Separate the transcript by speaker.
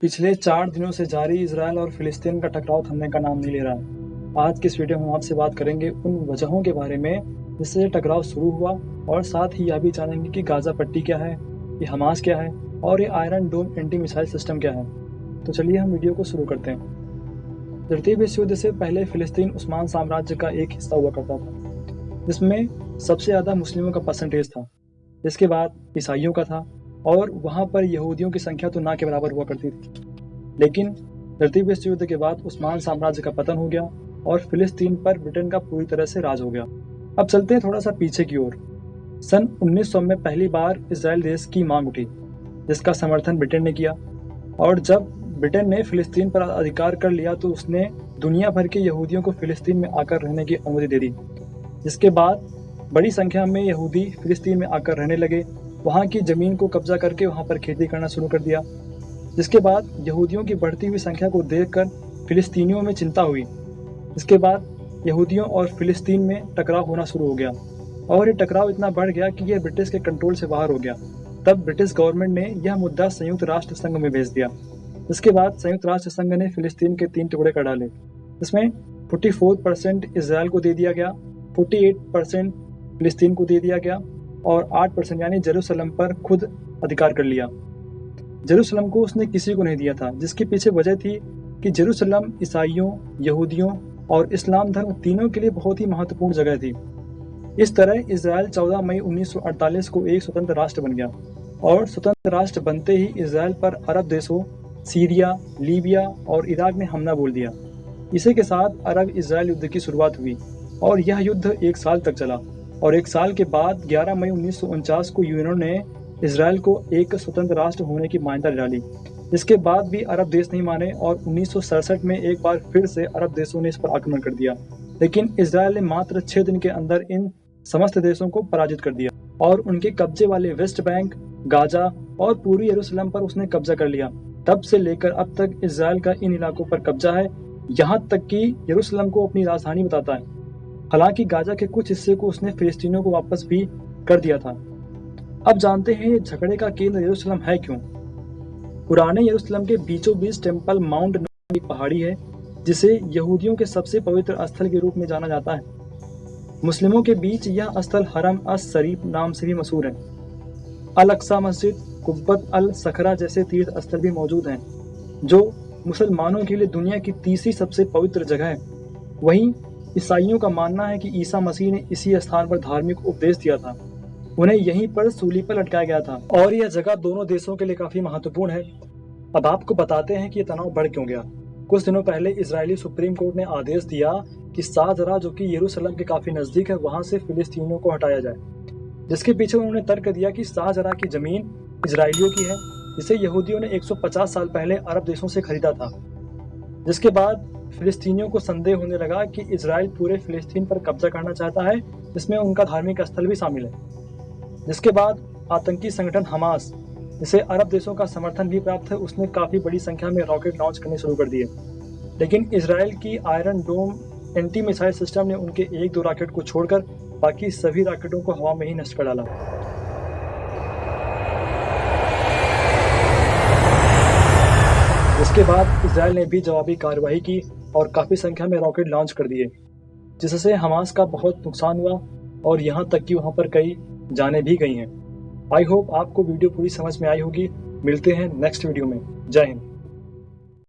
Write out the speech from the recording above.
Speaker 1: पिछले 4 दिनों से जारी इजरायल और फिलिस्तीन का टकराव थमने का नाम नहीं ले रहा है। आज की इस वीडियो में हम आपसे बात करेंगे उन वजहों के बारे में जिससे ये टकराव शुरू हुआ और साथ ही यह भी जानेंगे कि गाजा पट्टी क्या है, ये हमास क्या है और ये आयरन डोम एंटी मिसाइल सिस्टम क्या है। तो चलिए हम वीडियो को शुरू करते हैं। तृतीय विश्व युद्ध से पहले फिलिस्तीन उस्मान साम्राज्य का एक हिस्सा हुआ करता था, जिसमें सबसे ज़्यादा मुस्लिमों का परसेंटेज था, जिसके बाद ईसाइयों का था और वहाँ पर यहूदियों की संख्या तो ना के बराबर हुआ करती थी। लेकिन तृतीय विश्व युद्ध के बाद उस्मान साम्राज्य का पतन हो गया और फिलिस्तीन पर ब्रिटेन का पूरी तरह से राज हो गया। अब चलते हैं थोड़ा सा पीछे की ओर। सन 1900 में पहली बार इजराइल देश की मांग उठी, जिसका समर्थन ब्रिटेन ने किया। और जब ब्रिटेन ने फिलिस्तीन पर अधिकार कर लिया तो उसने दुनिया भर के यहूदियों को फिलिस्तीन में आकर रहने की अनुमति दे दी, जिसके बाद बड़ी संख्या में यहूदी फिलिस्तीन में आकर रहने लगे। वहाँ की ज़मीन को कब्जा करके वहाँ पर खेती करना शुरू कर दिया, जिसके बाद यहूदियों की बढ़ती हुई संख्या को देखकर फिलिस्तीनियों में चिंता हुई। इसके बाद यहूदियों और फिलिस्तीन में टकराव होना शुरू हो गया और ये टकराव इतना बढ़ गया कि यह ब्रिटिश के कंट्रोल से बाहर हो गया। तब ब्रिटिश गवर्नमेंट ने यह मुद्दा संयुक्त राष्ट्र संघ में भेज दिया। इसके बाद संयुक्त राष्ट्र संघ ने फिलिस्तीन के 3 टुकड़े कर डाले। इसमें 44% इसराइल को दे दिया गया, 48% फिलिस्तीन को दे दिया गया और 8% यानी जेरूसलम पर खुद अधिकार कर लिया। जेरूसलम को उसने किसी को नहीं दिया था, जिसके पीछे वजह थी कि जेरूसलम ईसाइयों, यहूदियों और इस्लाम धर्म तीनों के लिए बहुत ही महत्वपूर्ण जगह थी। इस तरह इजराइल 14 मई 1948 को एक स्वतंत्र राष्ट्र बन गया और स्वतंत्र राष्ट्र बनते ही इजराइल पर अरब देशों सीरिया, लीबिया और इराक ने हमला बोल दिया। इसी के साथ अरब इजराइल युद्ध की शुरुआत हुई और यह युद्ध 1 साल तक चला और 1 साल के बाद 11 मई 1949 को यूएनओ ने इजराइल को एक स्वतंत्र राष्ट्र होने की मान्यता डाली। इसके बाद भी अरब देश नहीं माने और 1967 में एक बार फिर से अरब देशों ने इस पर आक्रमण कर दिया। लेकिन इजराइल ने मात्र 6 दिन के अंदर इन समस्त देशों को पराजित कर दिया और उनके कब्जे वाले वेस्ट बैंक, गाजा और पूरी यरूशलेम पर उसने कब्जा कर लिया। तब से लेकर अब तक इजराइल का इन इलाकों पर कब्जा है, यहाँ तक कि यरूशलेम को अपनी राजधानी बताता है। हालांकि गाजा के कुछ हिस्से को उसने फिलिस्तीनियों को वापस भी कर दिया था। अब जानते हैं ये झगड़े का केंद्र यरूशलेम है क्यों। पुराने यरूशलेम के बीचों बीच टेम्पल माउंट नाम की पहाड़ी है, जिसे यहूदियों के सबसे पवित्र स्थल के रूप में जाना जाता है। मुस्लिमों के बीच यह स्थल हरम अस शरीफ नाम से भी मशहूर है। अल अक्सा मस्जिद, कुब्बत अल सखरा जैसे तीर्थ स्थल भी मौजूद हैं, जो मुसलमानों के लिए दुनिया की तीसरी सबसे पवित्र जगह है। वहीं ईसाइयों का मानना है कि ईसा मसीह ने इसी स्थान पर धार्मिक उपदेश दिया था। उन्हें यहीं पर सूली पर लटकाया गया था और यह जगह दोनों देशों के लिए काफी महत्वपूर्ण है। अब आपको बताते हैं कि यह तनाव बढ़ क्यों गया। कुछ दिनों पहले इजरायली सुप्रीम कोर्ट ने आदेश दिया कि शाहजरा, जो कि यरूशलेम के काफी नजदीक है, वहां से फिलिस्तीनियों को हटाया जाए, जिसके पीछे उन्होंने तर्क दिया कि शाहजरा की जमीन इजरायलियों की है, जिसे यहूदियों ने 150 साल पहले अरब देशों से खरीदा था। जिसके बाद फिलिस्तीनियों को संदेह होने लगा कि इजराइल पूरे फिलिस्तीन पर कब्जा करना चाहता है, जिसमें उनका धार्मिक स्थल भी शामिल है। जिसके बाद आतंकी संगठन हमास, जिसे अरब देशों का समर्थन भी प्राप्त है, उसने काफी बड़ी संख्या में रॉकेट लॉन्च करने शुरू कर दिए। लेकिन इजराइल की आयरन डोम एंटी मिसाइल सिस्टम ने उनके 1-2 रॉकेट को छोड़कर बाकी सभी रॉकेटों को हवा में ही नष्ट कर डाला। इसके बाद इजराइल ने भी जवाबी कार्रवाई की और काफी संख्या में रॉकेट लॉन्च कर दिए, जिससे हमास का बहुत नुकसान हुआ और यहाँ तक कि वहाँ पर कई जानें भी गई हैं। आई होप आपको वीडियो पूरी समझ में आई होगी। मिलते हैं नेक्स्ट वीडियो में। जय हिंद।